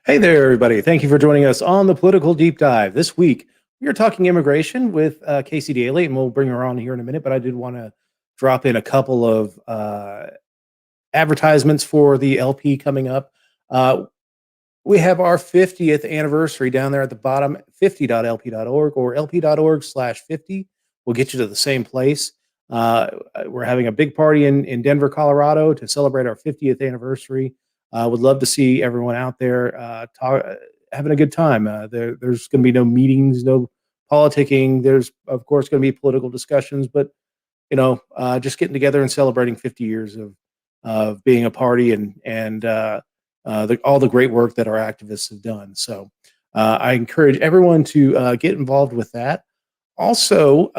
Hey there, everybody. Thank you for joining us on the Political Deep Dive. This week, we are talking immigration with Kasie Dailey, and we'll bring her on here in a minute. But I did want to drop in a couple of advertisements for the LP coming up. Uh, we have our 50th anniversary down there at the bottom, 50.lp.org or lp.org/50. We'll get you to the same place. Uh, we're having a big party in Denver, Colorado to celebrate our 50th anniversary. Would love to see everyone out there having a good time. There's going to be no meetings, no politicking. There's, of course, going to be political discussions, but just getting together and celebrating 50 years of being a party and all the great work that our activists have done. So I encourage everyone to get involved with that. Also,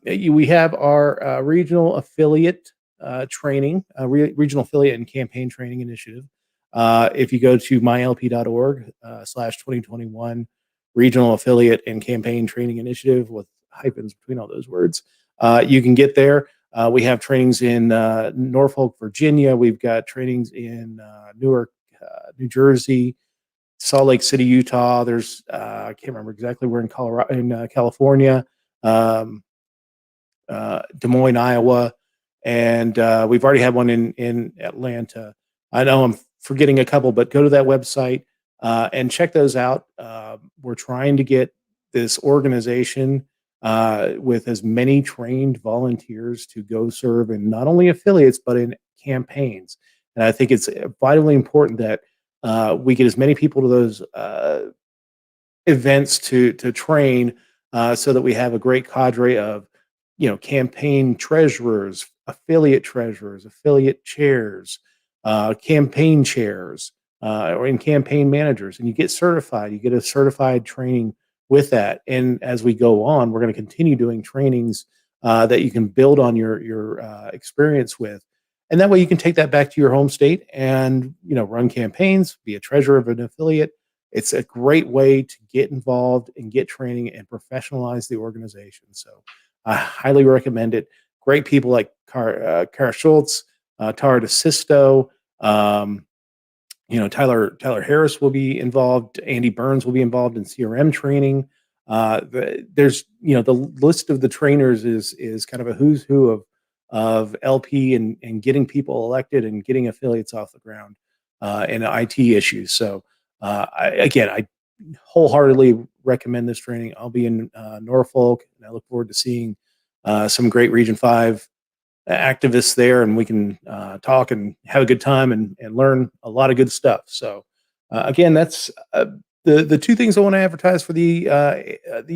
we have our regional affiliate training, regional affiliate and campaign training initiative. If you go to mylp.org/2021 regional affiliate and campaign training initiative with hyphens between all those words, you can get there. We have trainings in Norfolk, Virginia. We've got trainings in Newark, New Jersey, Salt Lake City, Utah. There's I can't remember exactly where in Colorado, in California, um, Des Moines, Iowa, and we've already had one in Atlanta. I know I'm forgetting a couple, but go to that website and check those out. We're trying to get this organization with as many trained volunteers to go serve in not only affiliates but in campaigns. And I think it's vitally important that we get as many people to those events to train so that we have a great cadre of campaign treasurers, affiliate chairs, campaign chairs, or in campaign managers, and you get certified. You get a certified training with that. And as we go on, we're going to continue doing trainings that you can build on your experience with, and that way you can take that back to your home state and run campaigns, be a treasurer of an affiliate. It's a great way to get involved and get training and professionalize the organization. So I highly recommend it. Great people like Kara Schultz, Tara DeSisto, Tyler Harris will be involved. Andy Burns will be involved in CRM training. There's the list of the trainers is kind of a who's who of LP and getting people elected and getting affiliates off the ground and IT issues. So I wholeheartedly recommend this training. I'll be in Norfolk, and I look forward to seeing some great Region 5 activists there, and we can talk and have a good time and learn a lot of good stuff. So again, that's the two things I want to advertise for the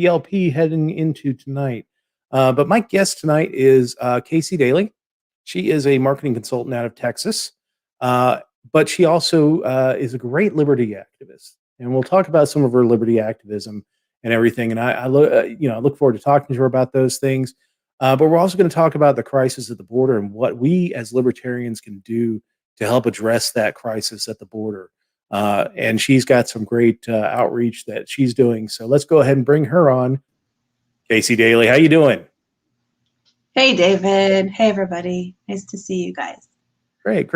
LP heading into tonight. But my guest tonight is Kasie Dailey. She is a marketing consultant out of Texas, but she also is a great liberty activist. And we'll talk about some of her liberty activism and everything. And I look forward to talking to her about those things. But we're also going to talk about the crisis at the border and what we as libertarians can do to help address that crisis at the border. And she's got some great outreach that she's doing. So let's go ahead and bring her on. Kasie Dailey, how you doing? Hey, David. Hey, everybody. Nice to see you guys. Great.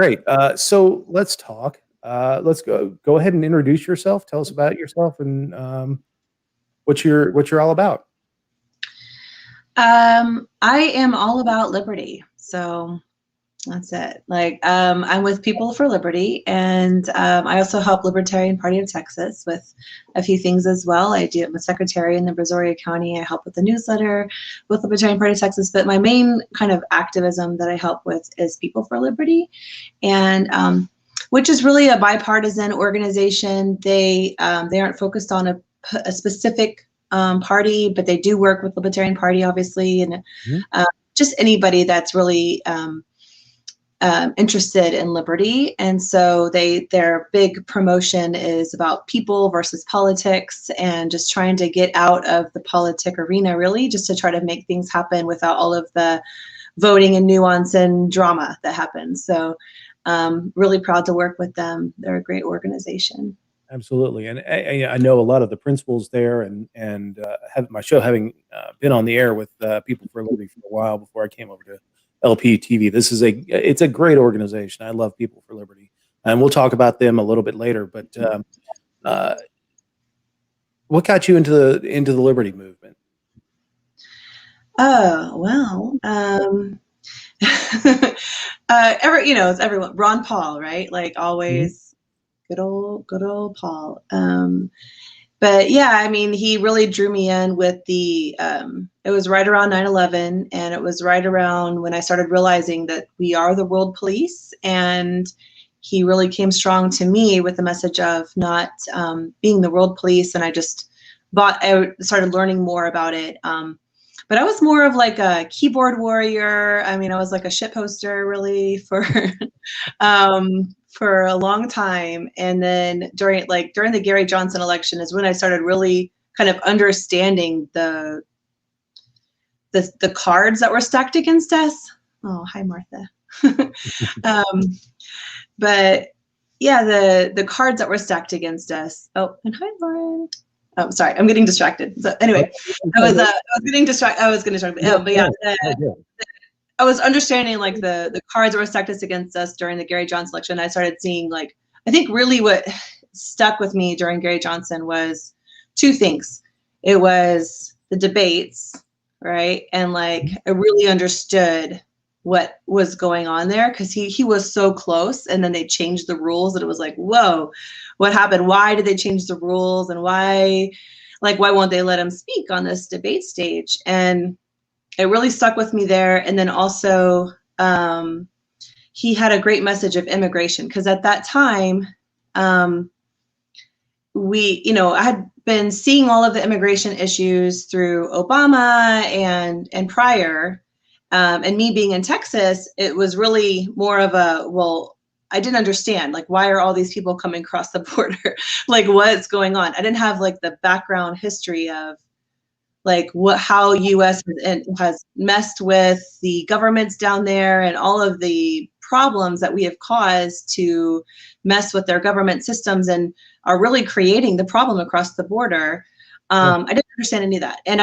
So let's talk. Let's go ahead and introduce yourself. Tell us about yourself and what you're all about. I am all about liberty. So that's it. I'm with People for Liberty, and I also help Libertarian Party of Texas with a few things as well. I'm a secretary in the Brazoria County. I help with the newsletter with Libertarian Party of Texas, but my main kind of activism that I help with is People for Liberty, and which is really a bipartisan organization. They aren't focused on a specific party, but they do work with Libertarian Party, obviously, and just anybody that's really interested in liberty. And so their big promotion is about people versus politics and just trying to get out of the politic arena, really, just to try to make things happen without all of the voting and nuance and drama that happens. So really proud to work with them. They're a great organization. Absolutely, and I know a lot of the principals there, and have my show having been on the air with People for Liberty for a while before I came over to LP TV. It's a great organization. I love People for Liberty, and we'll talk about them a little bit later. But Uh, what got you into the liberty movement? Oh, well, it's everyone. Ron Paul, right? Like Mhm. always, good old Paul. But yeah, I mean, he really drew me in with it was right around 9/11, and it was right around when I started realizing that we are the world police. And he really came strong to me with the message of not being the world police. And I started learning more about it. But I was more of like a keyboard warrior. I mean, I was like a shit poster really for a long time. And then during the Gary Johnson election is when I started really kind of understanding the cards that were stacked against us. Oh, hi, Martha. um, but yeah, the cards that were stacked against us. Oh, and hi, Lauren. Oh, sorry, I'm getting distracted. So anyway, I was getting distracted. I was getting distracted. But yeah, I was understanding like the cards that were stacked against us during the Gary Johnson election. I started seeing like, I think really what stuck with me during Gary Johnson was two things. It was the debates, right? And like I really understood what was going on there because he was so close, and then they changed the rules and it was like, whoa, what happened? Why did they change the rules? And why won't they let him speak on this debate stage? And it really stuck with me there. And then also, he had a great message of immigration because at that time, I had been seeing all of the immigration issues through Obama and prior, and me being in Texas, it was really more of I didn't understand, like, why are all these people coming across the border? Like, what's going on? I didn't have like the background history of like how US has messed with the governments down there and all of the problems that we have caused to mess with their government systems and are really creating the problem across the border. I didn't understand any of that. And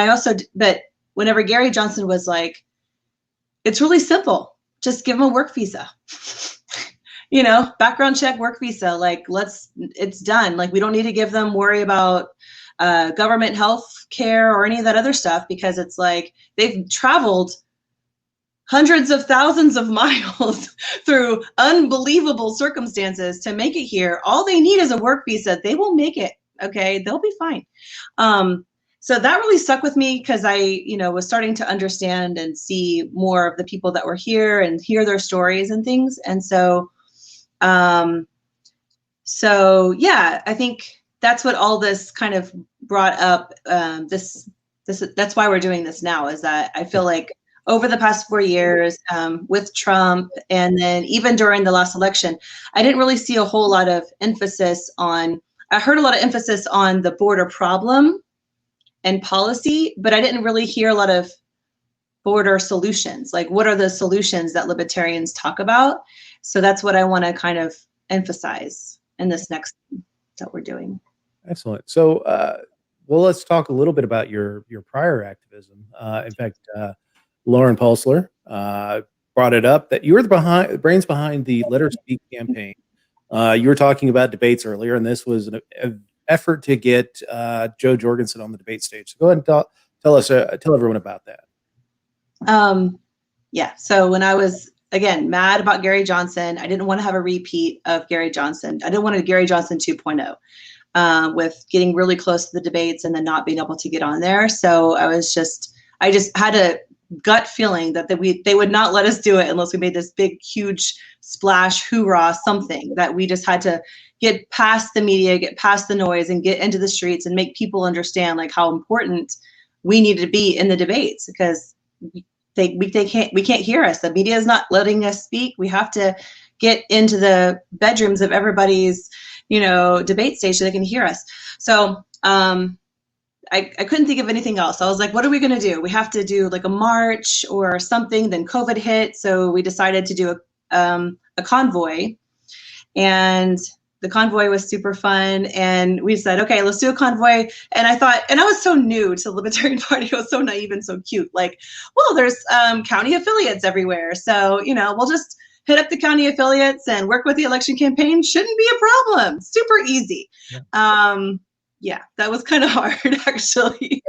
but whenever Gary Johnson was like, it's really simple, just give them a work visa. Background check, work visa, like it's done. Like we don't need to worry about government health care or any of that other stuff because it's like they've traveled hundreds of thousands of miles through unbelievable circumstances to make it here. All they need is a work visa. They will make it. Okay, they'll be fine. So that really stuck with me because I, was starting to understand and see more of the people that were here and hear their stories and things. And so yeah, I think that's what all this kind of brought up. That's why we're doing this now, is that I feel like over the past 4 years with Trump, and then even during the last election, I didn't really see a whole lot of emphasis on, I heard a lot of emphasis on the border problem and policy, but I didn't really hear a lot of border solutions. Like, what are the solutions that libertarians talk about? So that's what I want to kind of emphasize in this next thing that we're doing. Excellent. So, well, let's talk a little bit about your prior activism. In fact, Lauren Pulsler brought it up that you were the brains behind the Let Her Speak campaign. You were talking about debates earlier, and this was an effort to get Joe Jorgensen on the debate stage. So go ahead and tell everyone about that. Yeah. So when I was, again, mad about Gary Johnson, I didn't want to have a repeat of Gary Johnson. I didn't want a Gary Johnson 2.0 with getting really close to the debates and then not being able to get on there. So I just had a gut feeling that they would not let us do it unless we made this big, huge splash, hoorah, something that we just had to get past the media, get past the noise, and get into the streets and make people understand like how important we needed to be in the debates because we can't hear us. The media is not letting us speak. We have to get into the bedrooms of everybody's, debate stage so they can hear us. So I couldn't think of anything else. I was like, what are we going to do? We have to do like a march or something. Then COVID hit. So we decided to do a convoy, and the convoy was super fun. And we said, okay, let's do a convoy. And I thought, and I was so new to the Libertarian Party. I was so naive and so cute. Like, well, there's county affiliates everywhere. So, we'll just hit up the county affiliates and work with the election campaign shouldn't be a problem. Super easy. Yeah, that was kind of hard actually,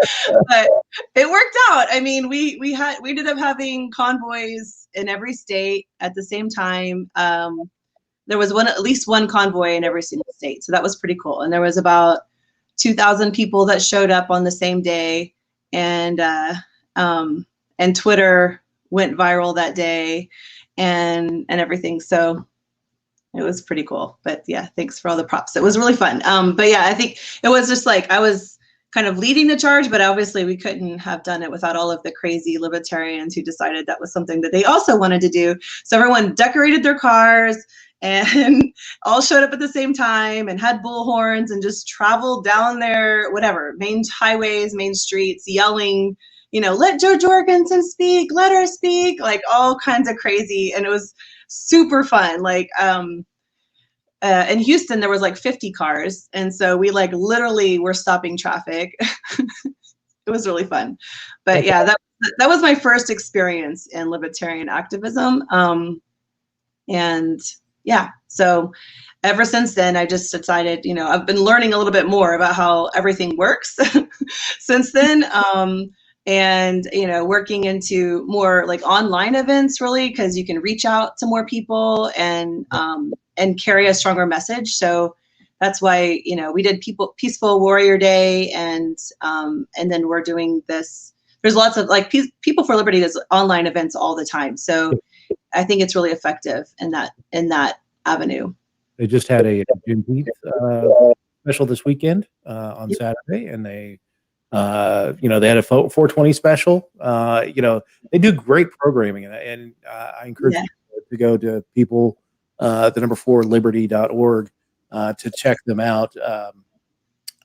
but it worked out. I mean, we ended up having convoys in every state at the same time. There was at least one convoy in every single state, so that was pretty cool. And there was about 2,000 people that showed up on the same day, and Twitter went viral that day, and everything. So it was pretty cool. But yeah, thanks for all the props. It was really fun. But yeah, I think it was just like I was kind of leading the charge, but obviously we couldn't have done it without all of the crazy libertarians who decided that was something that they also wanted to do. So everyone decorated their cars and all showed up at the same time and had bullhorns and just traveled down their whatever main highways, main streets, yelling, let Jo Jorgensen speak, let her speak, like all kinds of crazy. And it was super fun. Like in Houston, there was like 50 cars. And so we like literally were stopping traffic. It was really fun. But yeah, that was my first experience in libertarian activism. And yeah, so ever since then, I just decided, I've been learning a little bit more about how everything works since then. And working into more like online events, really, because you can reach out to more people and carry a stronger message. So that's why we did Peaceful Warrior Day, and then we're doing this. There's lots of like People for Liberty does online events all the time. So I think it's really effective in that avenue. They just had a Juneteenth special this weekend on Saturday, and they had a 420 special. They do great programming, and I encourage you to go to people, the number 4liberty.org, to check them out,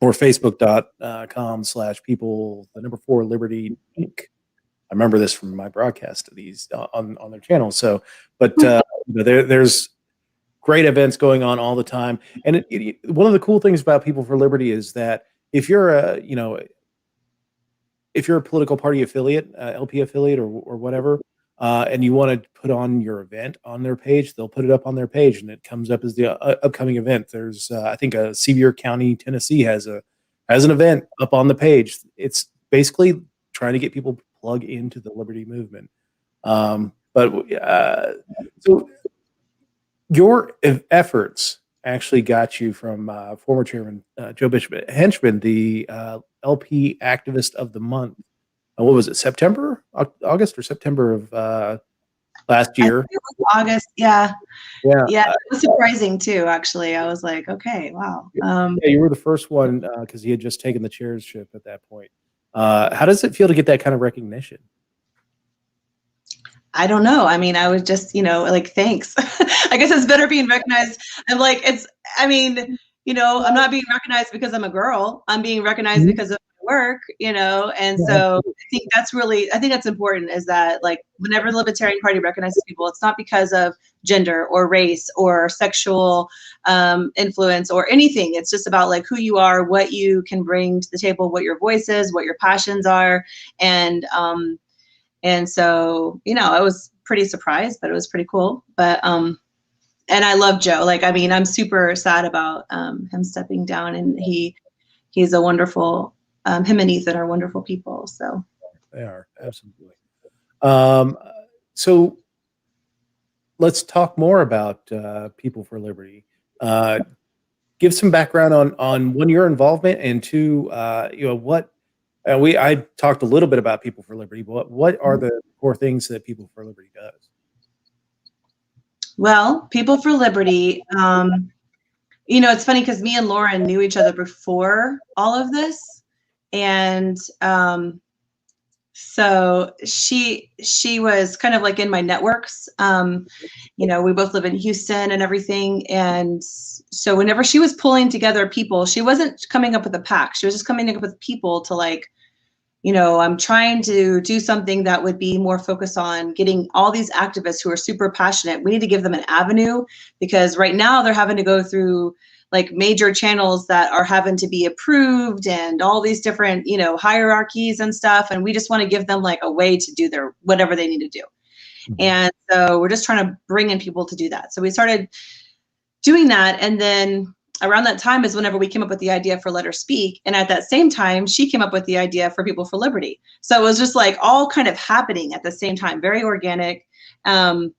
or facebook.com/people, the number 4liberty Inc. I remember this from my broadcast of these on their channel. So, but there's great events going on all the time. And one of the cool things about People for Liberty is that if you're a political party affiliate, LP affiliate, or whatever, and you want to put on your event on their page, they'll put it up on their page, and it comes up as the upcoming event. There's, I think, Sevier County, Tennessee has an event up on the page. It's basically trying to get people to plug into the Liberty movement. So your efforts actually got you from former Chairman Joe Bishop Henchman, the LP Activist of the Month. What was it, August or September of last year? I think it was August, yeah. It was surprising too, actually. I was like, okay, wow. You were the first one because he had just taken the chairship at that point. How does it feel to get that kind of recognition? I don't know. I mean, I was just, like, thanks. I guess it's better being recognized. I'm like, I'm not being recognized because I'm a girl. I'm being recognized because of my work, and so I think that's important, is that like whenever the Libertarian Party recognizes people, it's not because of gender or race or sexual influence or anything. It's just about like who you are, what you can bring to the table, what your voice is, what your passions are. And so, I was pretty surprised, but it was pretty cool. But, and I love Joe. Like, I mean, I'm super sad about him stepping down, and he's a wonderful, him and Ethan are wonderful people. So they are, absolutely. So let's talk more about People for Liberty. Give some background on one, your involvement, and two, what. I talked a little bit about People for Liberty, but what are the core things that People for Liberty does? Well, People for Liberty, it's funny because me and Lauren knew each other before all of this. And so she was kind of like in my networks. We both live in Houston and everything. And so whenever she was pulling together people, she wasn't coming up with a pack. She was just coming up with people to like, I'm trying to do something that would be more focused on getting all these activists who are super passionate. We need to give them an avenue, because right now they're having to go through like major channels that are having to be approved and all these different, hierarchies and stuff. And we just want to give them like a way to do whatever they need to do. And so we're just trying to bring in people to do that. So we started doing that. And then around that time is whenever we came up with the idea for Let Her Speak. And at that same time, she came up with the idea for People for Liberty. So it was just like all kind of happening at the same time, very organic. And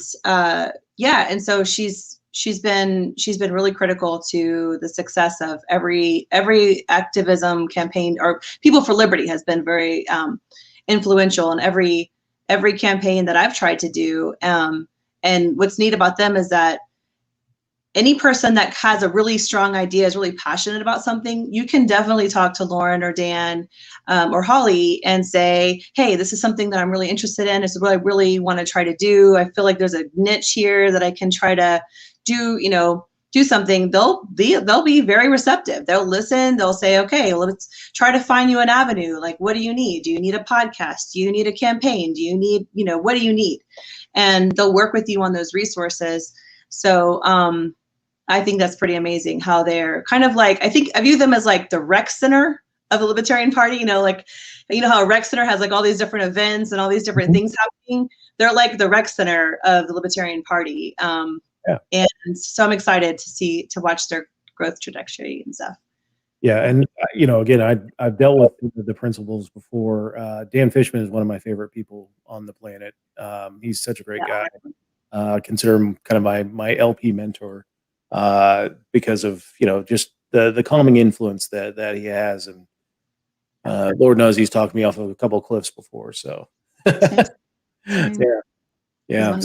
so she's been really critical to the success of every activism campaign, or People for Liberty has been very influential in every campaign that I've tried to do. And what's neat about them is that any person that has a really strong idea, is really passionate about something, you can definitely talk to Lauren or Dan or Holly and say, hey, this is something that I'm really interested in. This is what I really want to try to do. I feel like there's a niche here that I can try to do something. They'll be very receptive. They'll listen. They'll say, okay, well, let's try to find you an avenue. Like, what do you need? Do you need a podcast? Do you need a campaign? Do you need, what do you need? And they'll work with you on those resources. So I think that's pretty amazing how they're kind of like, I view them as like the rec center of the Libertarian Party, how a rec center has like all these different events and all these different things happening. They're like the rec center of the Libertarian Party. And so I'm excited to watch their growth trajectory and stuff. Yeah. And, again, I've dealt with the principals before. Dan Fishman is one of my favorite people on the planet. He's such a great guy. Consider him kind of my LP mentor because of, just the calming influence that he has. And Lord knows he's talked me off of a couple of cliffs before. So, yeah.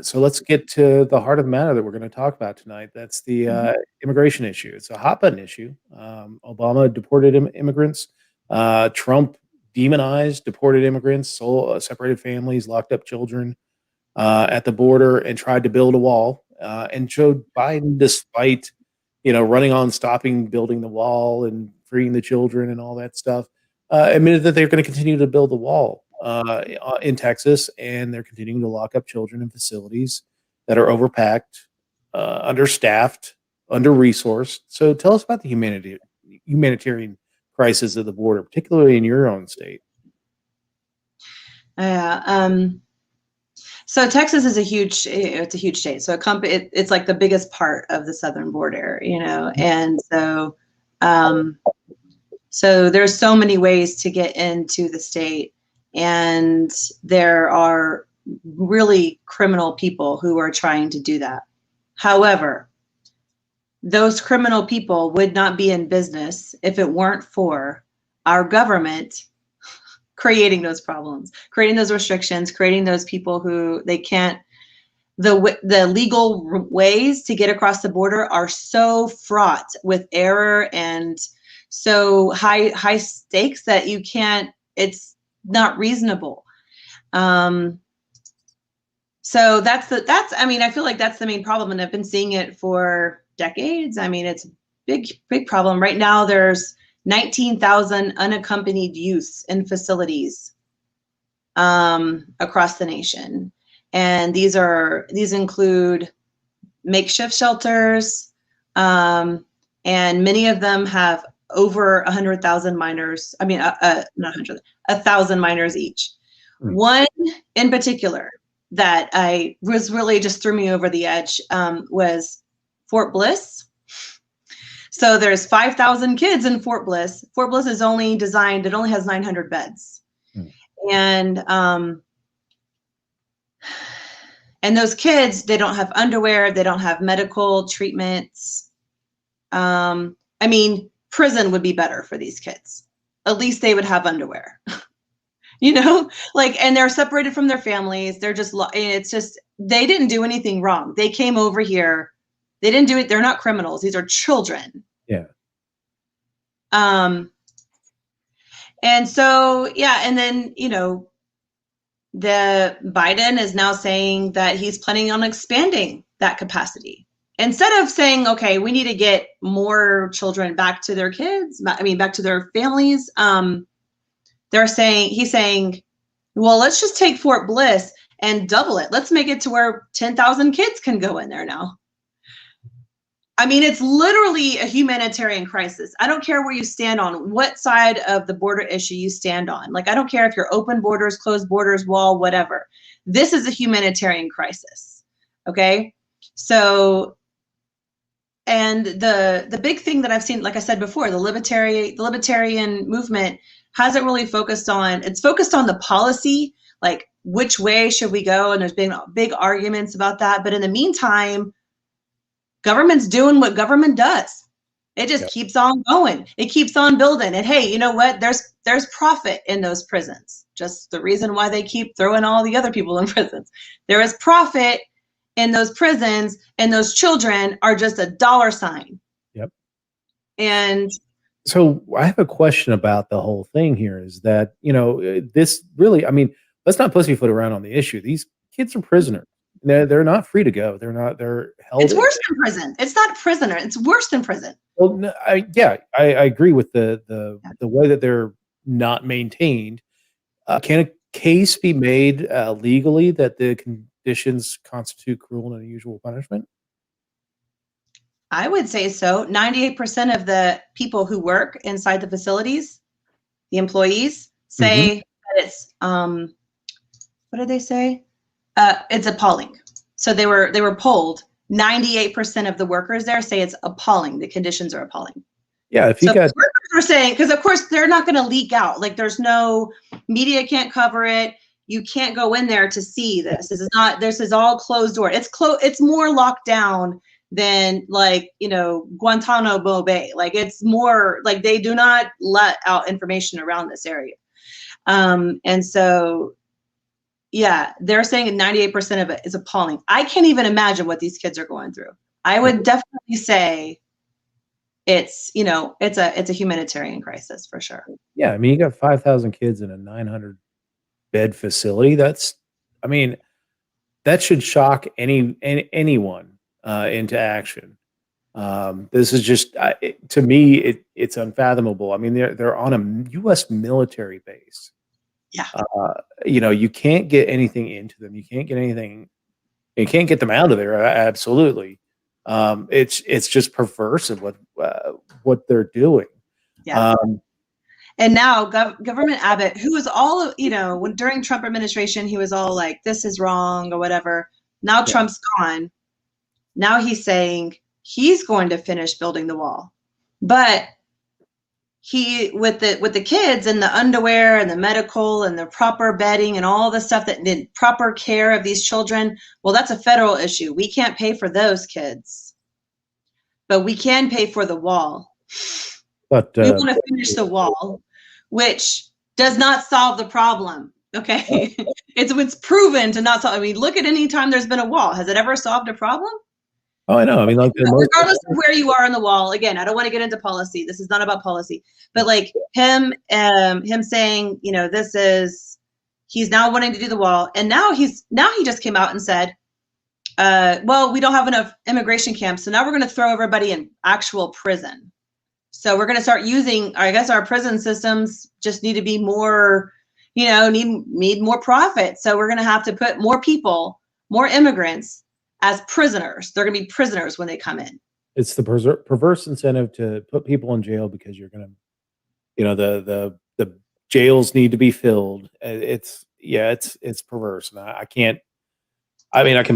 So let's get to the heart of the matter that we're going to talk about tonight. That's the immigration issue. It's a hot button issue. Obama deported immigrants. Trump demonized deported immigrants, separated families, locked up children at the border, and tried to build a wall. And showed Biden, despite running on stopping building the wall and freeing the children and all that stuff, admitted that they're going to continue to build the wall in Texas, and they're continuing to lock up children in facilities that are overpacked, understaffed, under-resourced. So tell us about the humanitarian crisis at the border, particularly in your own state. So Texas is a huge state. So it's like the biggest part of the southern border, and so there's so many ways to get into the state, and there are really criminal people who are trying to do that. However, those criminal people would not be in business if it weren't for our government creating those problems, creating those restrictions, creating those people who they can't, the legal ways to get across the border are so fraught with error and so high stakes that you can't, it's not reasonable. So I feel like that's the main problem, and I've been seeing it for decades. It's a big problem. Right now there's 19,000 unaccompanied youth in facilities across the nation. And these include makeshift shelters, and many of them have over 100,000 minors. Not 100, 1,000 minors each. One in particular that I was really just threw me over the edge was Fort Bliss. So there's 5,000 kids in Fort Bliss. Fort Bliss is only designed, it only has 900 beds. And those kids, they don't have underwear, they don't have medical treatments. Prison would be better for these kids. At least they would have underwear. And they're separated from their families. They're they didn't do anything wrong. They came over here. They didn't do it. They're not criminals. These are children. Yeah. And then, the Biden is now saying that he's planning on expanding that capacity. Instead of saying, okay, we need to get more children back to their back to their families. He's saying, well, let's just take Fort Bliss and double it. Let's make it to where 10,000 kids can go in there now. I mean, it's literally a humanitarian crisis. I don't care where you stand on what side of the border issue you stand on. Like, I don't care if you're open borders, closed borders, wall, whatever. This is a humanitarian crisis. Okay. So, and the big thing that I've seen, like I said before, the libertarian movement hasn't really focused on, it's focused on the policy, like which way should we go? And there's been big arguments about that. But in the meantime, government's doing what government does. It just keeps on going. It keeps on building. And hey, you know what? There's profit in those prisons. Just the reason why they keep throwing all the other people in prisons. There is profit in those prisons, and those children are just a dollar sign. Yep. And so I have a question about the whole thing here is that, this really, I mean, let's not pussyfoot around on the issue. These kids are prisoners. They're not free to go. They're held. It's worse than prison. It's not prisoner. It's worse than prison. Well, no, I agree with the way that they're not maintained. Can a case be made legally that the conditions constitute cruel and unusual punishment? I would say so. 98% of the people who work inside the facilities, the employees, say that it's what did they say? It's appalling. So they were polled. 98% of the workers there say it's appalling. The conditions are appalling. Yeah, if you so got workers are saying, because of course they're not going to leak out. Like there's no media can't cover it. You can't go in there to see this. This is all closed door. It's more locked down than like, Guantanamo Bay. Like it's more like they do not let out information around this area. And so, yeah, they're saying 98% of it is appalling. I can't even imagine what these kids are going through. I would definitely say it's a humanitarian crisis for sure. Yeah, I mean, you got 5,000 kids in a 900 bed facility. That should shock anyone into action. This is just to me, it's unfathomable. I mean, they're on a U.S. military base. Yeah. You can't get anything into them. You can't get anything. You can't get them out of there. Absolutely. It's just perverse of what they're doing. Yeah. And now Government Abbott, who was all, when during Trump administration, he was all like, this is wrong or whatever. Now Trump's gone. Now he's saying he's going to finish building the wall. But he, with the kids and the underwear and the medical and the proper bedding and all the stuff that did proper care of these children, well, that's a federal issue. We can't pay for those kids, but we can pay for the wall. But we want to finish the wall, which does not solve the problem. Okay. It's proven to not solve. I mean, look at any time there's been a wall. Has it ever solved a problem? Oh, I know. I mean, like regardless of where you are on the wall. Again, I don't want to get into policy. This is not about policy, but like him saying, he's now wanting to do the wall, and now he just came out and said, well, we don't have enough immigration camps, so now we're going to throw everybody in actual prison. So we're going to start using, I guess, our prison systems just need to be more, need more profit. So we're going to have to put more people, more immigrants as prisoners. They're going to be prisoners when they come in. It's the perverse incentive to put people in jail because you're going to, the jails need to be filled. It's perverse. And I can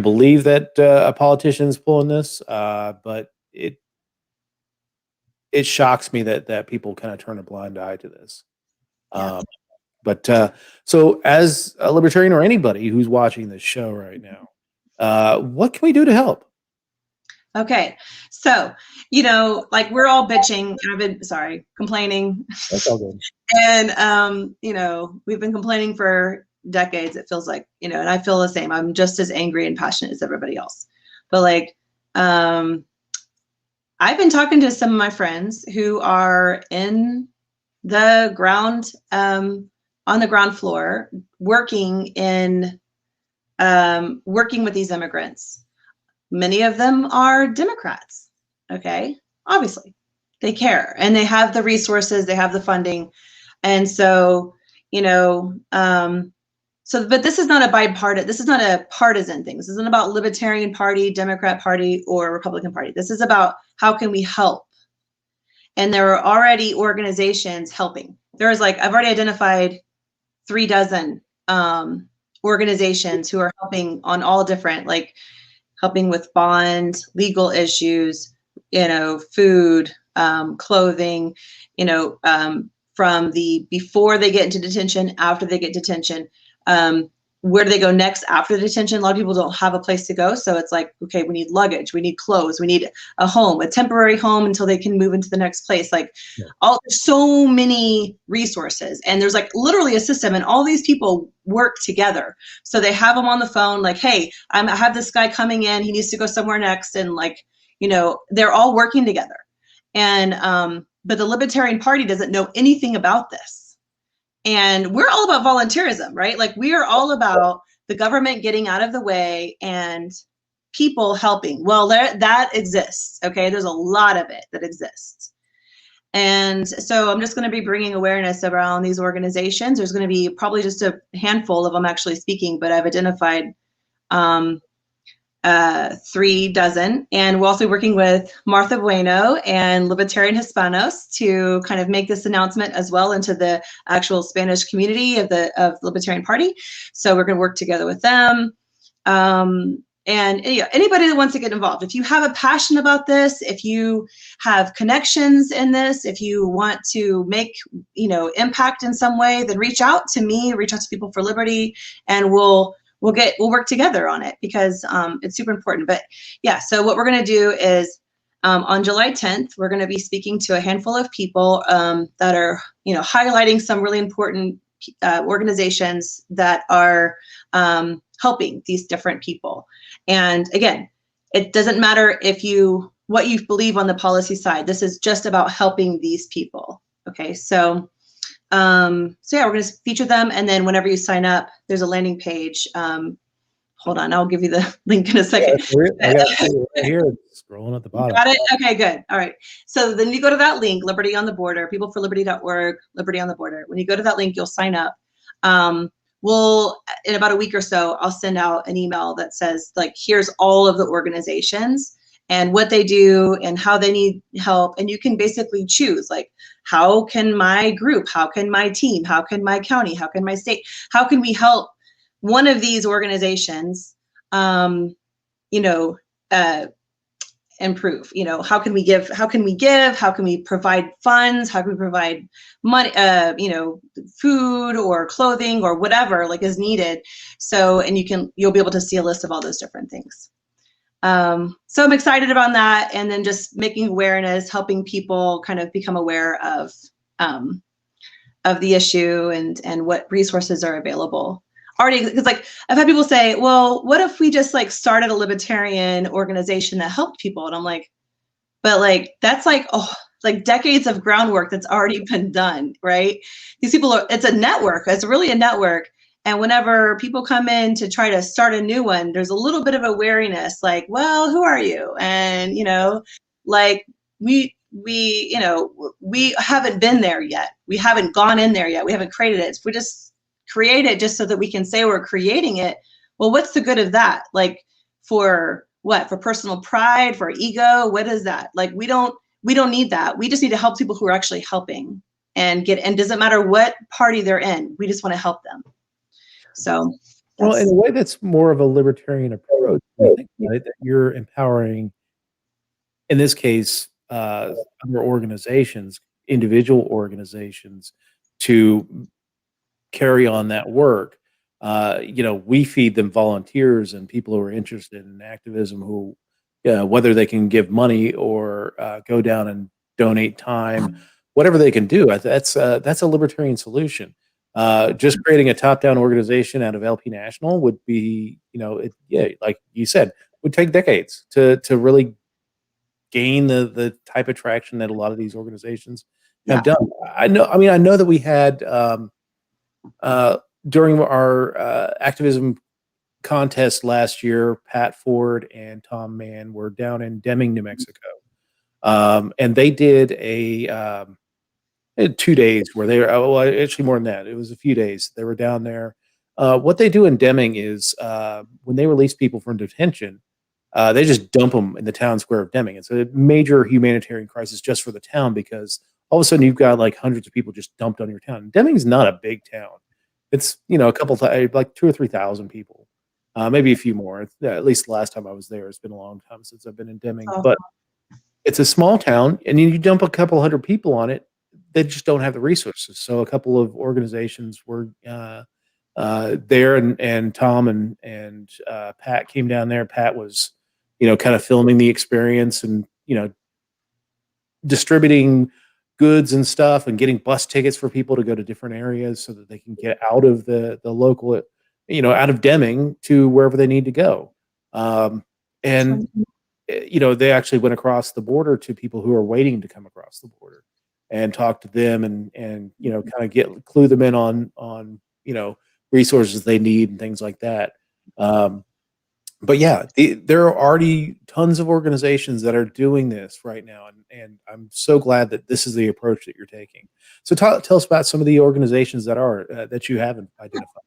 believe that a politician's pulling this, but it shocks me that people kind of turn a blind eye to this. Yeah. So as a libertarian or anybody who's watching this show right now, what can we do to help? Okay. So, like we're all bitching. I've been complaining. That's all good. And, we've been complaining for decades. It feels like, and I feel the same. I'm just as angry and passionate as everybody else. But like, I've been talking to some of my friends who are in the ground, on the ground floor, working with these immigrants. Many of them are Democrats. Okay. Obviously they care and they have the resources, they have the funding. And so, So, but this is not a bipartisan, this is not a partisan thing. This isn't about Libertarian Party, Democrat Party, or Republican Party. This is about how can we help? And there are already organizations helping. There's like, I've already identified 36 organizations who are helping on all different, like helping with bond, legal issues, food, clothing, from the before they get into detention, after they get detention, where do they go next after the detention? A lot of people don't have a place to go. So it's like, okay, we need luggage, we need clothes, we need a home, a temporary home until they can move into the next place. Like so many resources. And there's like literally a system, and all these people work together. So they have them on the phone, like, hey, I have this guy coming in, he needs to go somewhere next. And like, they're all working together. And, but the Libertarian Party doesn't know anything about this. And we're all about volunteerism, right? Like we are all about the government getting out of the way and people helping. Well, that exists, okay? There's a lot of it that exists. And so I'm just going to be bringing awareness around these organizations. There's going to be probably just a handful of them actually speaking, but I've identified 36, and we're also working with Martha Bueno and Libertarian Hispanos to kind of make this announcement as well into the actual Spanish community of the Libertarian Party. So we're going to work together with them. And anybody that wants to get involved, if you have a passion about this, if you have connections in this, if you want to make impact in some way, then reach out to me, reach out to People for Liberty, and we'll work together on it, because it's super important. But yeah, so what we're going to do is on July 10th, we're going to be speaking to a handful of people that are, highlighting some really important organizations that are helping these different people. And again, it doesn't matter what you believe on the policy side. This is just about helping these people. Okay, so yeah, we're going to feature them. And then whenever you sign up, there's a landing page. Hold on, I'll give you the link in a second. I got it right here, scrolling at the bottom. Got it? Okay, good. All right. So then you go to that link, Liberty on the Border, peopleforliberty.org, Liberty on the Border. When you go to that link, you'll sign up. We'll, in about a week or so, I'll send out an email that says, like, here's all of the organizations and what they do and how they need help. And you can basically choose, like, how can my group, how can my team, how can my county, how can my state, how can we help one of these organizations, improve? How can we give, how can we provide funds, how can we provide money, food or clothing or whatever like is needed. So, and you'll be able to see a list of all those different things. So I'm excited about that. And then just making awareness, helping people kind of become aware of the issue and what resources are available. Already, because like I've had people say, well, what if we just like started a libertarian organization that helped people? And I'm like, but like, that's like, like decades of groundwork that's already been done, right? These people it's a network, it's really a network. And whenever people come in to try to start a new one, there's a little bit of a wariness, like, well, who are you? And, like we haven't been there yet. We haven't gone in there yet. We haven't created it. If we just create it just so that we can say we're creating it, well, what's the good of that? Like for what? For personal pride, for ego? What is that? Like we don't need that. We just need to help people who are actually helping and doesn't matter what party they're in, we just want to help them. So well, in a way that's more of a libertarian approach, I think, right? That you're empowering, in this case, other organizations, individual organizations, to carry on that work. We feed them volunteers and people who are interested in activism, who, whether they can give money or go down and donate time, whatever they can do. That's a libertarian solution. Just creating a top-down organization out of LP National would be, like you said, would take decades to really gain the type of traction that a lot of these organizations have done. I know that we had during our activism contest last year, Pat Ford and Tom Mann were down in Deming, New Mexico, and they did they had 2 days where they were, well, actually more than that. It was a few days. They were down there What they do in Deming is when they release people from detention, they just dump them in the town square of Deming. It's a major humanitarian crisis just for the town because all of a sudden you've got like hundreds of people just dumped on your town. Deming's not a big town. It's a couple like 2 or 3 thousand people, maybe a few more. At least the last time I was there, it's been a long time since I've been in Deming. So, But it's a small town, and you dump a couple hundred people on it, they just don't have the resources. So a couple of organizations were there, and Tom and Pat came down there. Pat was, kind of filming the experience and distributing goods and stuff and getting bus tickets for people to go to different areas so that they can get out of the local, out of Deming to wherever they need to go. And they actually went across the border to people who are waiting to come across the border and talk to them and kind of clue them in on resources they need and things like that. But yeah, there are already tons of organizations that are doing this right now, and I'm so glad that this is the approach that you're taking. So tell us about some of the organizations that you haven't identified.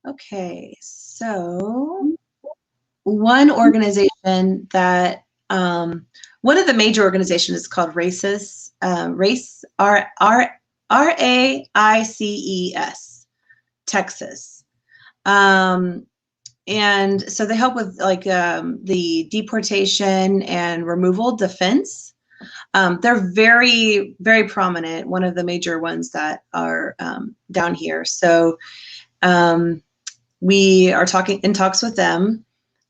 Okay, so one organization that one of the major organizations is called Races, Race RAICES, Texas. And so they help with like the deportation and removal defense. They're very, very prominent, one of the major ones that are down here. So we are talks with them,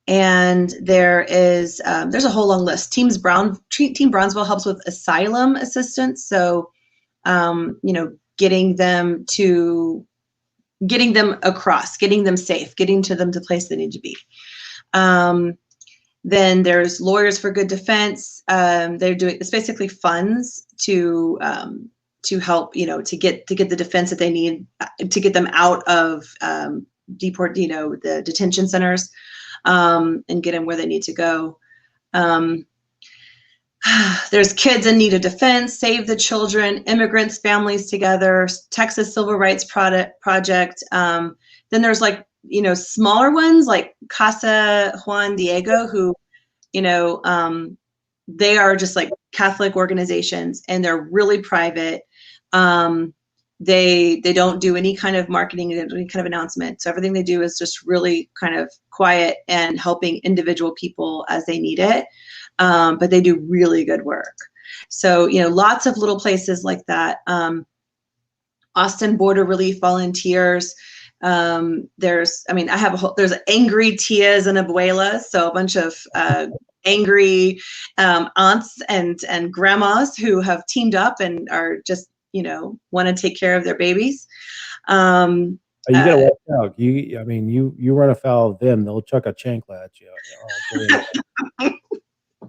and there's a whole long list. Team Brownsville helps with asylum assistance. So, getting them across, getting them safe, getting to them to the place they need to be. Then there's Lawyers for Good Defense. It's basically funds to help, to get the defense that they need to get them out of the detention centers, and get them where they need to go. There's Kids in Need of Defense, Save the Children, Immigrants, Families Together, Texas Civil Rights Project. Then there's smaller ones like Casa Juan Diego, who, they are just like Catholic organizations, and they're really private. They don't do any kind of marketing, any kind of announcement. So everything they do is just really kind of quiet and helping individual people as they need it. But they do really good work. So, lots of little places like that. Austin Border Relief Volunteers. There's angry tias and abuelas. So a bunch of angry aunts and grandmas who have teamed up and are just, want to take care of their babies. You gotta watch out. You run afoul of them, they'll chuck a chancla at you.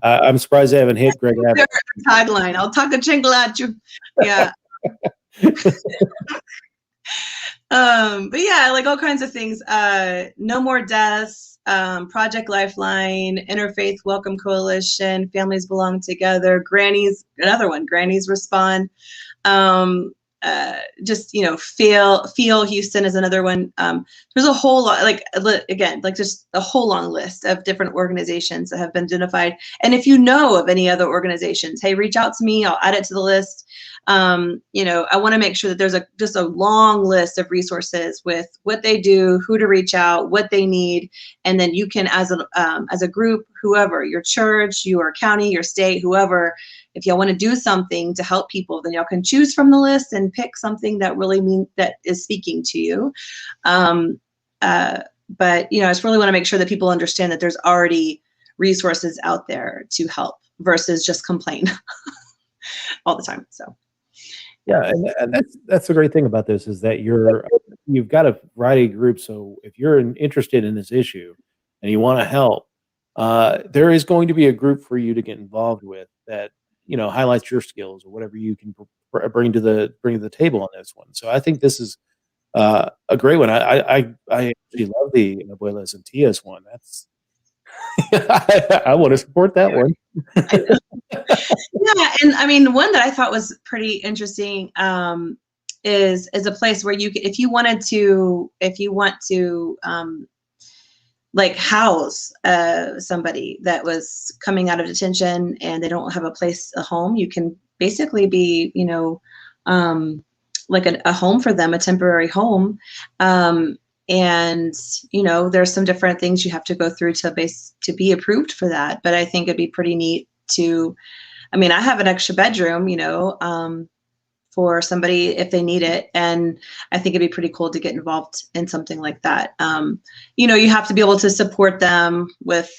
I'm surprised they haven't hit Greg Abbott. Tagline: I'll tuck a chancla at you. Yeah. But yeah, like all kinds of things. No More Deaths, Project Lifeline, Interfaith Welcome Coalition, Families Belong Together, Grannies, another one, Grannies Respond. Just, Feel Houston is another one. There's a whole lot, just a whole long list of different organizations that have been identified. And if you know of any other organizations, hey, reach out to me. I'll add it to the list. I want to make sure that there's just a long list of resources with what they do, who to reach out, what they need. And then you can, as a group, whoever, your church, your county, your state, whoever, if y'all want to do something to help people, then y'all can choose from the list and pick something that that is speaking to you. But, I just really want to make sure that people understand that there's already resources out there to help versus just complain all the time. So. Yeah, and that's the great thing about this is that you've got a variety of groups. So if you're interested in this issue and you want to help, there is going to be a group for you to get involved with that highlights your skills or whatever you can bring to the table on this one. So I think this is a great one. I actually love the Abuelas and Tias one. That's I want to support that one. Yeah, and one that I thought was pretty interesting is a place where you can, if you want to like house somebody that was coming out of detention and they don't have a home, you can basically be, like a home for them, a temporary home. And there's some different things you have to go through to be approved for that. But I think it'd be pretty neat to, I have an extra bedroom, for somebody if they need it. And I think it'd be pretty cool to get involved in something like that. You have to be able to support them with,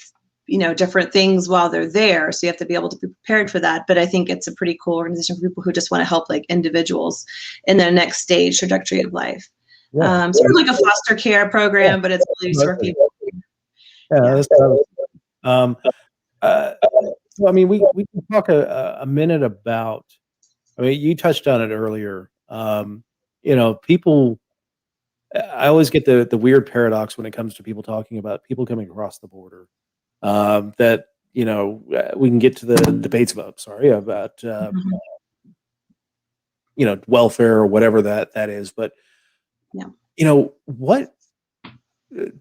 different things while they're there. So you have to be able to be prepared for that. But I think it's a pretty cool organization for people who just want to help like individuals in their next stage trajectory of life. Yeah. Sort of like a foster care program, but it's really for people. Yeah. That's what I was so, we can talk a minute about, you touched on it earlier. People, I always get the weird paradox when it comes to people talking about people coming across the border. That, we can get to the debates about welfare or whatever that is. But, what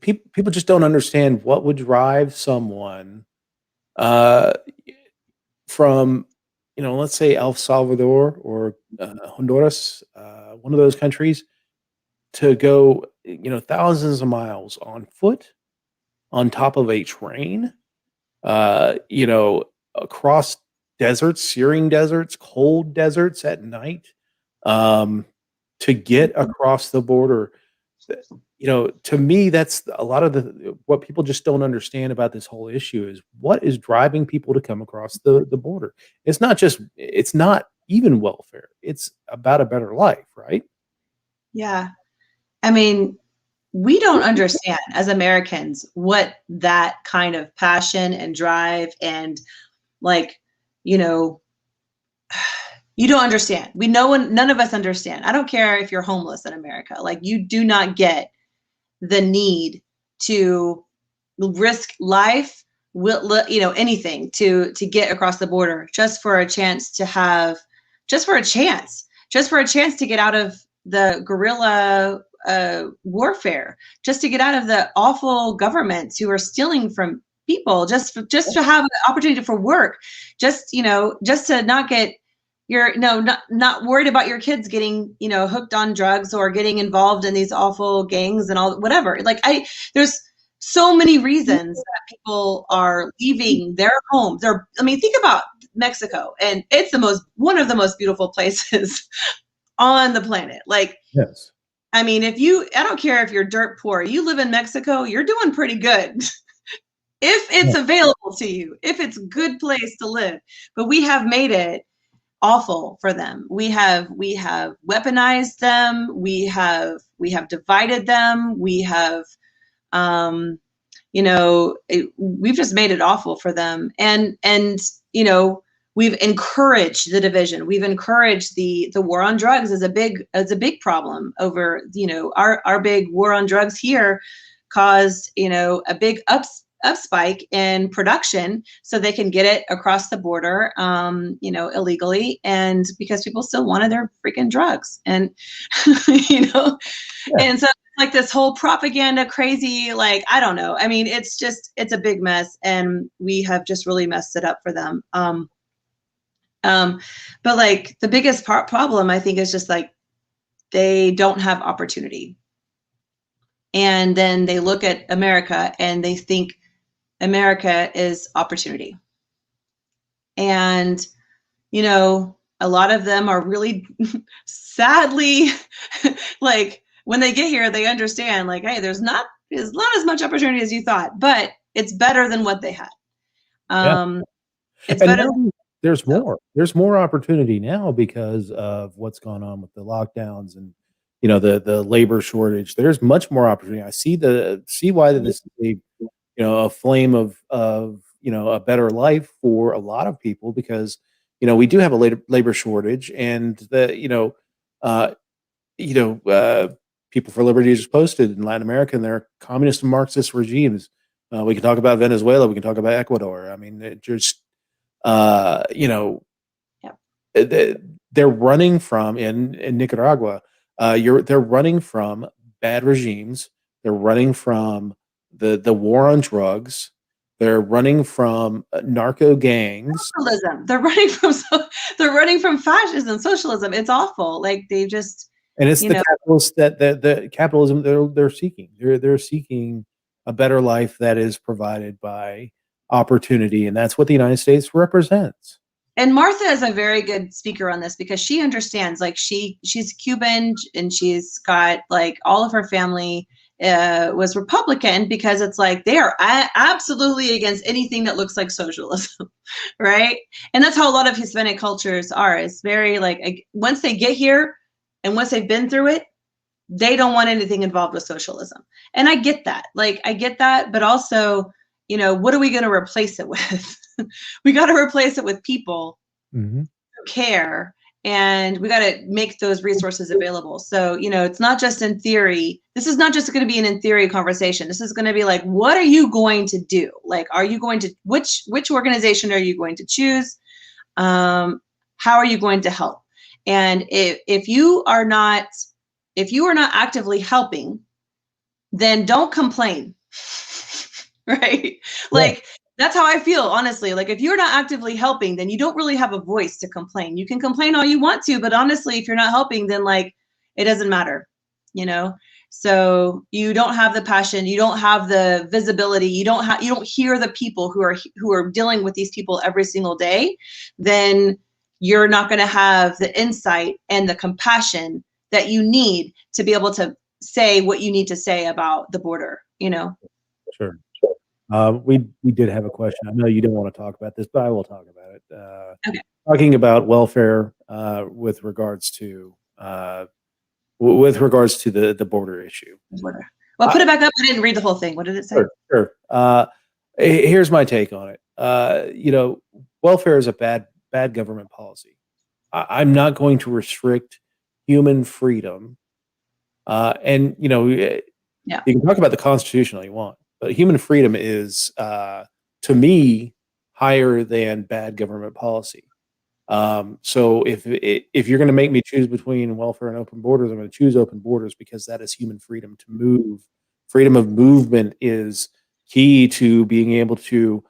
people just don't understand what would drive someone from, let's say El Salvador or Honduras, one of those countries, to go, thousands of miles on foot, on top of a train, across deserts, searing deserts, cold deserts at night, to get across the border. To me, that's a lot of what people just don't understand about this whole issue is what is driving people to come across the border. It's not even welfare. It's about a better life, right? Yeah. We don't understand as Americans what that kind of passion and drive and you don't understand. None of us understand. I don't care if you're homeless in America. Like you do not get the need to risk life, anything to get across the border just for a chance to get out of the guerrilla warfare, just to get out of the awful governments who are stealing from people, just to have an opportunity for work, just to not get not worried about your kids getting hooked on drugs or getting involved in these awful gangs and all whatever. There's so many reasons that people are leaving their homes. Think about Mexico, and it's one of the most beautiful places on the planet. Yes. I don't care if you're dirt poor, you live in Mexico, you're doing pretty good. If it's available to you, if it's a good place to live. But we have made it awful for them. We have weaponized them. We have divided them. We have, we've just made it awful for them. And we've encouraged the division. We've encouraged the war on drugs as a big problem over, our big war on drugs here caused, a big upspike in production so they can get it across the border, illegally. And because people still wanted their freaking drugs and, and so like this whole propaganda crazy, I don't know. It's a big mess and we have just really messed it up for them. But the biggest problem I think is just they don't have opportunity. And then they look at America and they think America is opportunity. And, a lot of them are really sadly, when they get here, they understand hey, there's not as much opportunity as you thought, but it's better than what they had. It's better. There's more opportunity now because of what's gone on with the lockdowns and the labor shortage. There's much more opportunity. I see why this is a flame of a better life for a lot of people because we do have a labor shortage and People for Liberty just posted in Latin America and their communist and Marxist regimes. We can talk about Venezuela. We can talk about Ecuador. It just they're running from in Nicaragua. they're running from bad regimes. They're running from the war on drugs. They're running from narco gangs, Socialism. They're running from fascism, socialism. It's awful. Like they just, and it's you the know, capitalists that the capitalism they're seeking. They're seeking a better life that is provided by opportunity, and that's what the United States represents. and Martha is a very good speaker on this because she understands. Like she's Cuban and she's got like all of her family was Republican because it's like they are absolutely against anything that looks like socialism, right? And that's how a lot of Hispanic cultures are. It's very like once they get here and once they've been through it, they don't want anything involved with socialism. And I get that. Like I get that, but also, what are we going to replace it with? We got to replace it with people Mm-hmm. who care, and we got to make those resources available. So, it's not just in theory. This is not just going to be an in theory conversation. This is going to be like, what are you going to do? Like, are you going to which organization are you going to choose? How are you going to help? And if you are not actively helping, then don't complain. Right? Yeah, Like that's how I feel, honestly. Like if you're not actively helping, then you don't really have a voice to complain. You can complain all you want to, but honestly, if you're not helping, then like it doesn't matter, you know? So you don't have the passion, you don't have the visibility, you don't hear the people who are dealing with these people every single day, then you're not going to have the insight and the compassion that you need to be able to say what you need to say about the border, sure. We did have a question. I know you don't want to talk about this, but I will talk about it. Okay. Talking about welfare with regards to the border issue. Border. Well, put it back up. I didn't read the whole thing. What did it say? Sure, sure. Here's my take on it. Welfare is a bad government policy. I'm not going to restrict human freedom. And Yeah. you can talk about the Constitution all you want, but human freedom is, to me, higher than bad government policy. So if you're going to make me choose between welfare and open borders, I'm going to choose open borders because that is human freedom to move. Freedom of movement is key to being able to,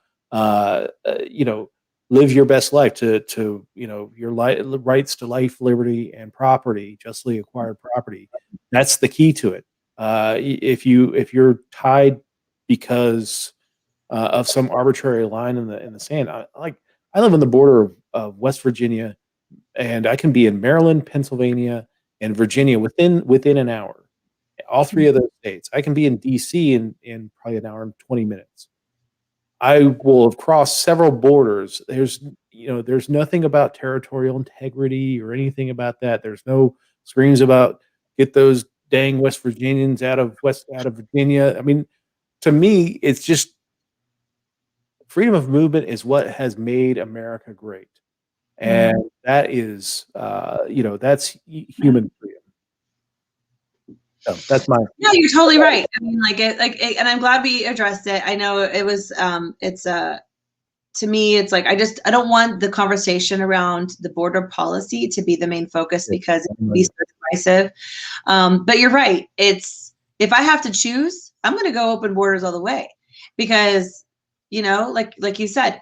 live your best life, to your rights to life, liberty, and property, justly acquired property. That's the key to it. If you're tied because of some arbitrary line in the sand, I live on the border of West Virginia, and I can be in Maryland, Pennsylvania, and Virginia within an hour. All three of those states. I can be in D.C. in probably an hour and 20 minutes. I will have crossed several borders. There's nothing about territorial integrity or anything about that. There's no screams about get those dang West Virginians out of Virginia. I mean, to me, it's just freedom of movement is what has made America great, and that is, that's human freedom. So that's my. No, you're totally right. I mean, and I'm glad we addressed it. I know it was, to me, it's like, I don't want the conversation around the border policy to be the main focus because it can be so divisive. But you're right. If I have to choose, I'm going to go open borders all the way because, like you said,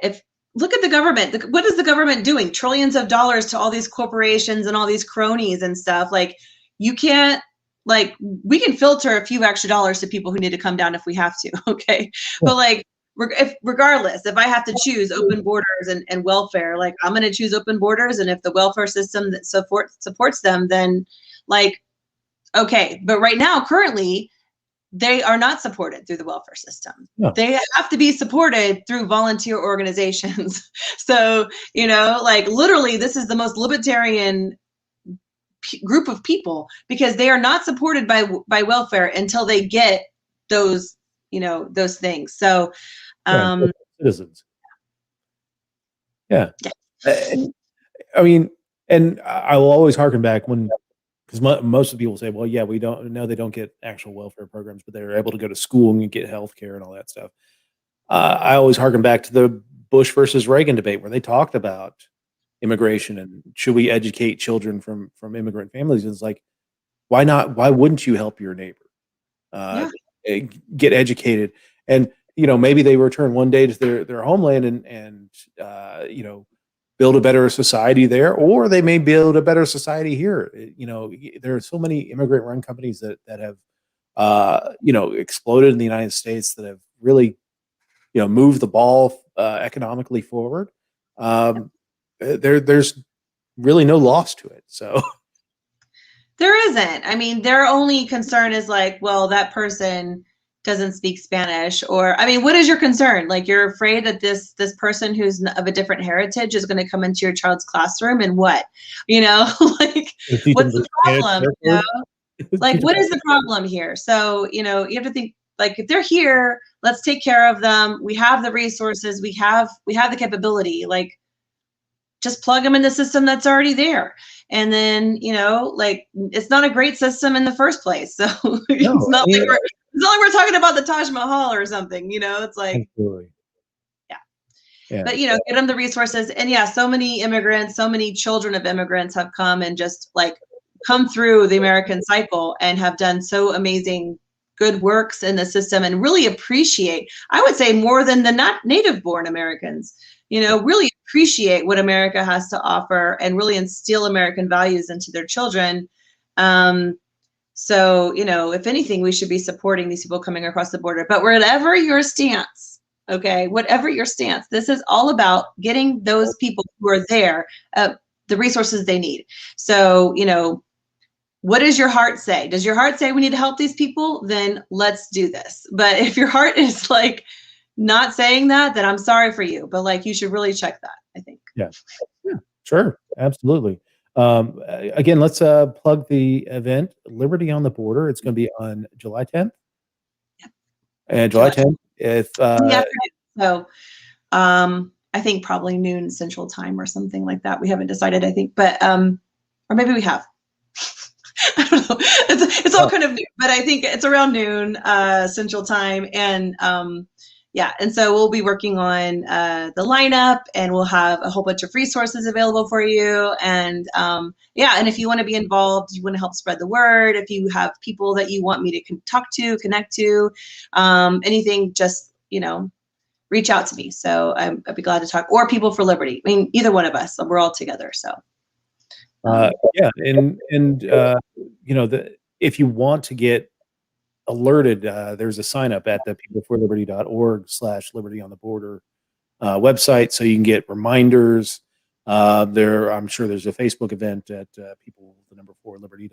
look at the government, what is the government doing? Trillions of dollars to all these corporations and all these cronies and stuff. Like you can't, like we can filter a few extra dollars to people who need to come down if we have to. Okay. But like, regardless, if I have to choose open borders and welfare, like I'm going to choose open borders. And if the welfare system that supports them, then like, okay. But right now, currently, they are not supported through the welfare system. No. They have to be supported through volunteer organizations. So, like literally, this is the most libertarian group of people because they are not supported by welfare until they get those, those things. So, citizens. Yeah. I mean, and I will always harken back because most of the people say, well, yeah, we don't know, they don't get actual welfare programs, but they're able to go to school and get health care and all that stuff. I always harken back to the Bush versus Reagan debate where they talked about immigration and should we educate children from immigrant families. And it's like, why not? Why wouldn't you help your neighbor uh, Yeah. get educated? And maybe they return one day to their homeland and build a better society there, or they may build a better society here. There are so many immigrant-run companies that have exploded in the United States that have really moved the ball economically forward. There's really no loss to it. So There isn't. I mean, their only concern is like, well, that person doesn't speak Spanish, or I mean, what is your concern? Like, you're afraid that this person who's of a different heritage is going to come into your child's classroom and what? Like, teach them what's the the Spanish problem? swear word. Like, Teach what them. is the problem here? So, you have to think, like, if they're here, let's take care of them. We have the resources, we have the capability. Like, just plug them in the system that's already there. And then, like, it's not a great system in the first place. So it's No, not like we're talking about the Taj Mahal or something, it's like, absolutely. yeah. Yeah. But, get them the resources. And yeah, so many immigrants, so many children of immigrants have come and just like come through the American cycle and have done so amazing good works in the system, and really appreciate, I would say, more than the not native born Americans, really appreciate what America has to offer and really instill American values into their children. So, if anything, we should be supporting these people coming across the border. But whatever your stance, okay, whatever your stance, this is all about getting those people who are there the resources they need. So, what does your heart say? Does your heart say we need to help these people? Then let's do this. But if your heart is like not saying that, then I'm sorry for you. But like, you should really check that, I think. Yeah. Yeah. Sure. Absolutely. Again, let's plug the event Liberty on the Border. It's going to be on July 10th. And July July 10th, if in the afternoon. So I think probably noon Central Time or something like that. We haven't decided, I think, but or maybe we have. I don't know. It's all kind of new, but I think it's around noon Central Time, and yeah, and so we'll be working on the lineup, and we'll have a whole bunch of resources available for you, and yeah, and if you want to be involved, you want to help spread the word, if you have people that you want me to talk to, connect to, anything, just reach out to me. So I'd be glad to talk, or People for Liberty. I mean, either one of us. We're all together. So. yeah, and if you want to get alerted, there's a sign up at the peopleforliberty.org/liberty on the border website, so you can get reminders. I'm sure there's a Facebook event at people4liberty.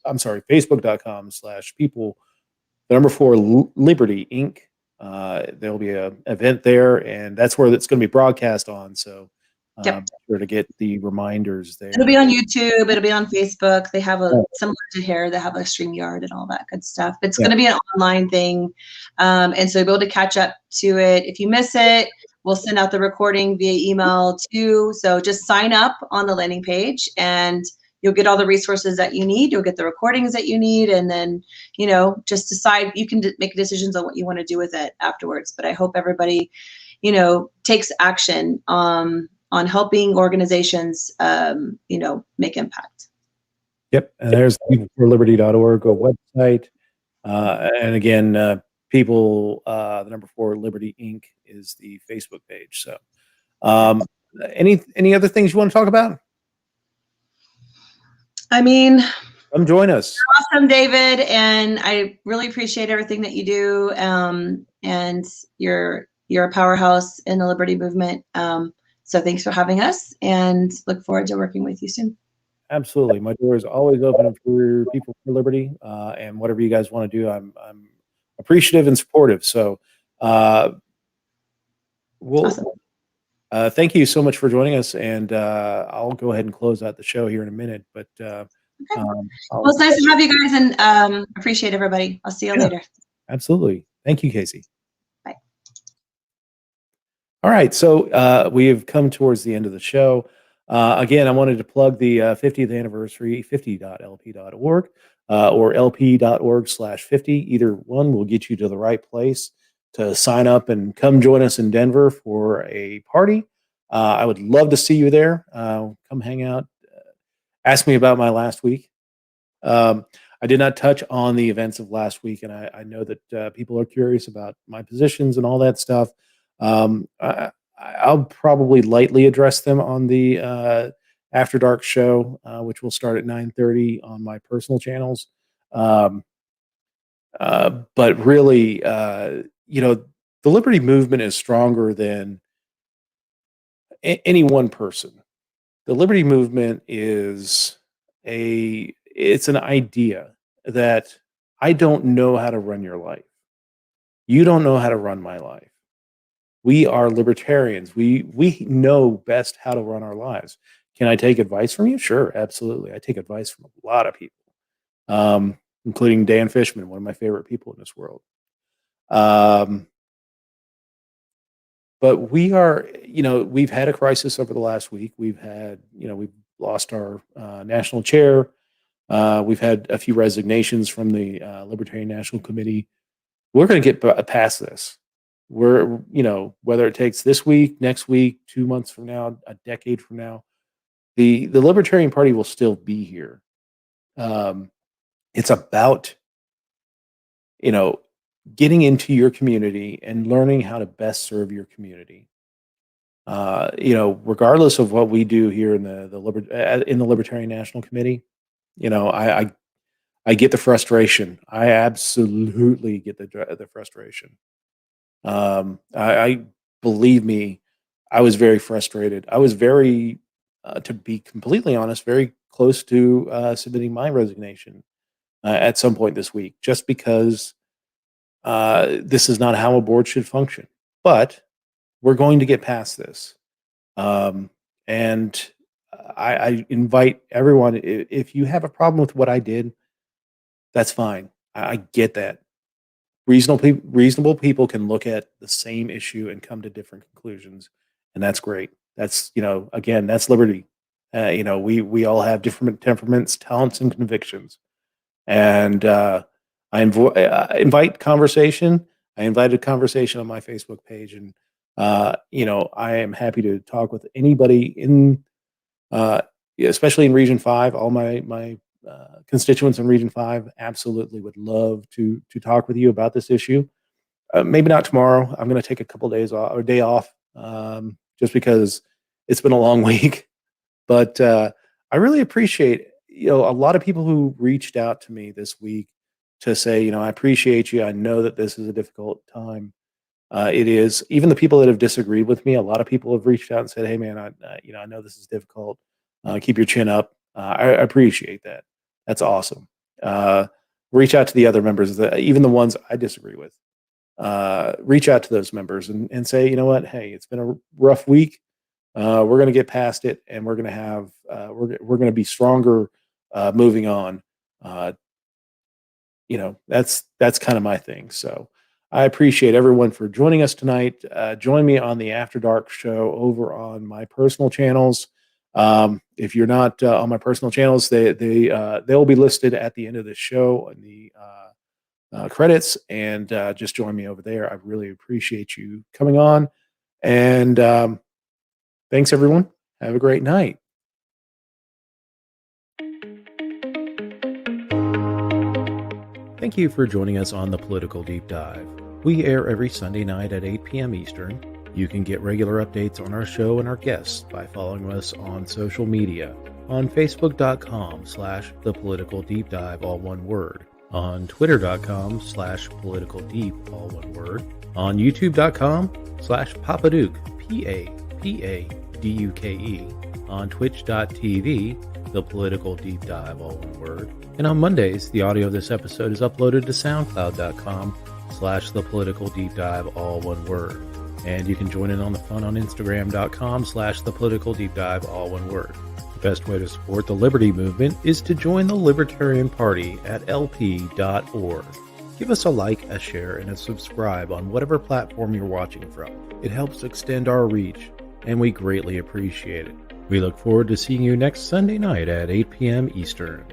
I'm sorry, facebook.com/people 4 Liberty Inc. There'll be a event there, and that's where it's going to be broadcast on. So Yep. sure to get the reminders there. It'll be on YouTube. It'll be on Facebook. They have similar to here. They have a StreamYard and all that good stuff. It's going to be an online thing, and so you'll be able to catch up to it. If you miss it, we'll send out the recording via email too. So just sign up on the landing page, and you'll get all the resources that you need. You'll get the recordings that you need, and then just decide. You can make decisions on what you want to do with it afterwards. But I hope everybody, takes action on helping organizations, make impact. Yep, and there's peopleforliberty.org website, and again, people the number 4 Liberty Inc. is the Facebook page. So, any other things you want to talk about? I mean, come join us. You're awesome, David, and I really appreciate everything that you do. And you're a powerhouse in the liberty movement. So thanks for having us, and look forward to working with you soon. Absolutely. My door is always open for People for Liberty, and whatever you guys want to do, I'm appreciative and supportive. So Awesome. Thank you so much for joining us, and I'll go ahead and close out the show here in a minute. But okay. Well, it's nice to have you guys, and appreciate everybody. I'll see you later. Absolutely. Thank you, Kasie. Bye. All right, so we have come towards the end of the show. Again, I wanted to plug the 50th anniversary, 50.lp.org or lp.org/50. Either one will get you to the right place to sign up and come join us in Denver for a party. I would love to see you there. Come hang out. Ask me about my last week. I did not touch on the events of last week, and I know that people are curious about my positions and all that stuff. I'll probably lightly address them on the After Dark show, which will start at 9:30 on my personal channels. Um, but really, the liberty movement is stronger than any one person. The liberty movement is it's an idea that I don't know how to run your life. You don't know how to run my life. We are libertarians. We know best how to run our lives. Can I take advice from you? Sure, absolutely. I take advice from a lot of people, including Dan Fishman, one of my favorite people in this world. Um, but we've had a crisis over the last week. We've lost our national chair. We've had a few resignations from the Libertarian National Committee. We're going to get past this. Whether it takes this week, next week, 2 months from now, a decade from now, the Libertarian Party will still be here. It's about, getting into your community and learning how to best serve your community. Regardless of what we do here in the Libertarian National Committee, I get the frustration. I absolutely get the frustration. I believe me, I was very frustrated. I was to be completely honest, very close to submitting my resignation at some point this week, just because this is not how a board should function. But we're going to get past this. And I invite everyone, if you have a problem with what I did, that's fine. I get that. Reasonable people can look at the same issue and come to different conclusions, and that's great. That's again, that's liberty. We all have different temperaments, talents, and convictions, and I invite conversation. I invited conversation on my Facebook page, and I am happy to talk with anybody in, especially in Region 5. All my constituents in Region 5 absolutely would love to talk with you about this issue. Maybe not tomorrow. I'm going to take a couple days off or day off, just because it's been a long week. But I really appreciate a lot of people who reached out to me this week to say, I appreciate you. I know that this is a difficult time. It is. Even the people that have disagreed with me, a lot of people have reached out and said, "Hey, man, I know this is difficult. Keep your chin up." I appreciate that. That's awesome. Reach out to the other members, even the ones I disagree with. Reach out to those members and say, you know what? Hey, it's been a rough week. We're going to get past it, and we're going to have we're going to be stronger moving on. That's kind of my thing. So I appreciate everyone for joining us tonight. Join me on the After Dark show over on my personal channels. If you're not on my personal channels, they'll be listed at the end of the show in the credits, and just join me over there. I really appreciate you coming on, and thanks everyone. Have a great night. Thank you for joining us on the Political Deep Dive. We air every Sunday night at 8 p.m. Eastern. You can get regular updates on our show and our guests by following us on social media on Facebook.com/thepoliticaldeepdive, all one word, on Twitter.com/politicaldeep, all one word, on YouTube.com/Papaduke, PAPADUKE, on Twitch.tv, The Political Deep Dive, all one word, and on Mondays, the audio of this episode is uploaded to SoundCloud.com/The Political Deep Dive, all one word. And you can join in on the fun on Instagram.com/The Political Deep Dive, all one word. The best way to support the Liberty Movement is to join the Libertarian Party at lp.org. Give us a like, a share, and a subscribe on whatever platform you're watching from. It helps extend our reach, and we greatly appreciate it. We look forward to seeing you next Sunday night at 8 p.m. Eastern.